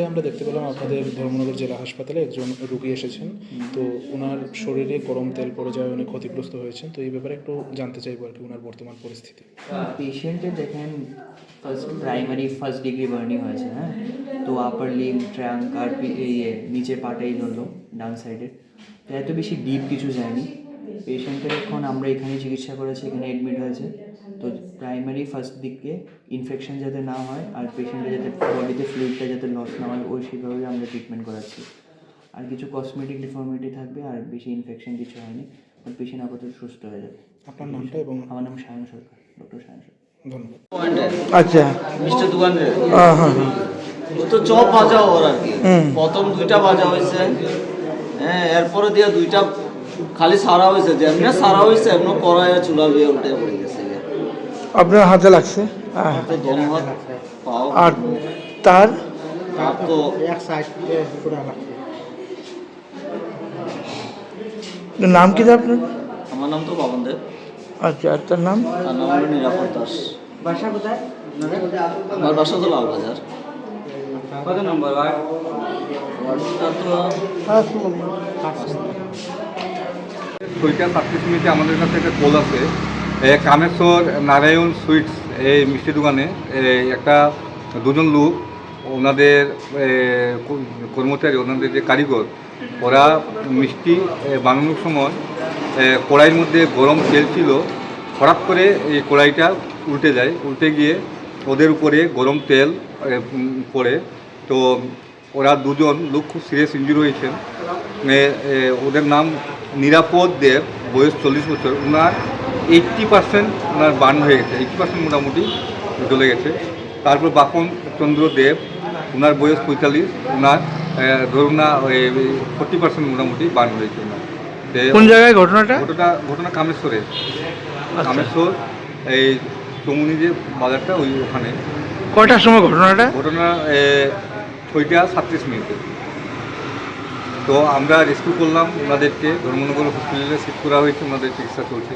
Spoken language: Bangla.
আমরা দেখতে পেলাম আপনাদের ধর্মনগর জেলা হাসপাতালে একজন রোগী এসেছেন, তো ওনার শরীরে গরম তেল পড়ে যাওয়ায় উনি ক্ষতিগ্রস্ত হয়েছেন। তো এই ব্যাপারে একটু জানতে চাইবো আর কি ওনার বর্তমান পরিস্থিতি। পেশেন্টের দেখেন ফার্স্ট ডিগ্রি বার্নিং হয়েছে, হ্যাঁ। তো আপার লিম ট্রাঙ্ক আর নিচে পাটাই ধরলো ডান সাইডে, তো এত বেশি ডিপ কিছু যায়নি। পেশেন্টের এখন আমরা এখানে চিকিৎসা করেছি, এখানে অ্যাডমিট হয়েছে। তো প্রাইমারি ফার্স্ট দিকে ইনফেকশন যাতে না হয় আর পেশেন্টের যাতে বডিতে ফ্লুইডটা যাতে লস না হয়, ওই সেভাবে আমরা ট্রিটমেন্ট করাচ্ছি। আর কিছু কসমেটিক ডিফর্মিটি থাকবে, আর বেশি ইনফেকশন কিছু হয়নি, আর পেশেন্ট আপাতত সুস্থ হয়ে যাবে। আপনার নামটা এবং? আমার নাম সায়ন সরকার, ডক্টর সায়ন সরকার। ধন্যবাদ। আচ্ছা, মিষ্টি দোকান রে হ্যাঁ হ্যাঁ ও তো চপ ভাজা ওর আর কি। প্রথম 2টা ভাজা হয়েছে, হ্যাঁ, এরপরে দিয়ে 2টা খালি সারা হয়েছে, যেমনি সারা হয়েছে এমন কড়াই চুলা দিয়ে উল্টে পড়ে গেছে। আপনার হাতে লাগছে? হ্যাঁ। তো দম হাত পাও, আর তার তার তো নাম কি আপনার? আমার নাম তো বাবন দেব, আচ্ছা, আর তার নাম? তার নাম হলো নিরাপদ দাস। বাসা কোথায়? আমার বাসা তো লালবাজার। কত নম্বর ভাই? ওয়ার্ডটা তো 6টা 37 মিনিটে আমাদের কাছে একটা কল আছে, কামেশ্বর নারায়ণ সুইটস এই মিষ্টি দোকানে একটা দুজন লোক, ওনাদের কর্মচারী, ওনাদের যে কারিগর, ওরা মিষ্টি বানানোর সময় কড়াইয়ের মধ্যে গরম তেল ছিল, হঠাৎ করে এই কড়াইটা উল্টে গিয়ে ওদের উপরে গরম তেল পড়ে। তো ওরা দুজন লোক খুব সিরিয়াস ইনজুরি হয়েছেন। ওদের নাম নিরাপদ দেব, বয়স 40 বছর। ওনার 80% ওনার বার্ন হয়ে গেছে, 80% মোটামুটি চলে গেছে। তারপর বাপন চন্দ্র দেব, ওনার বয়স 45, ওনার ধরুন না 40% মোটামুটি বার্ন হয়েছে ওনার। কোন জায়গায় ঘটনাটা? ঘটনা কামেশ্বরে, কামেশ্বর এই চমুনি যে বাজারটা ওখানে। কয়টার সময় ঘটনা? 6টা 37 মিনিটে। তো আমরা রেস্কিউ করলাম ওনাদেরকে, ধর্মনগর হসপিটালে শিফট করা হয়েছে, ওনাদের চিকিৎসা চলছে।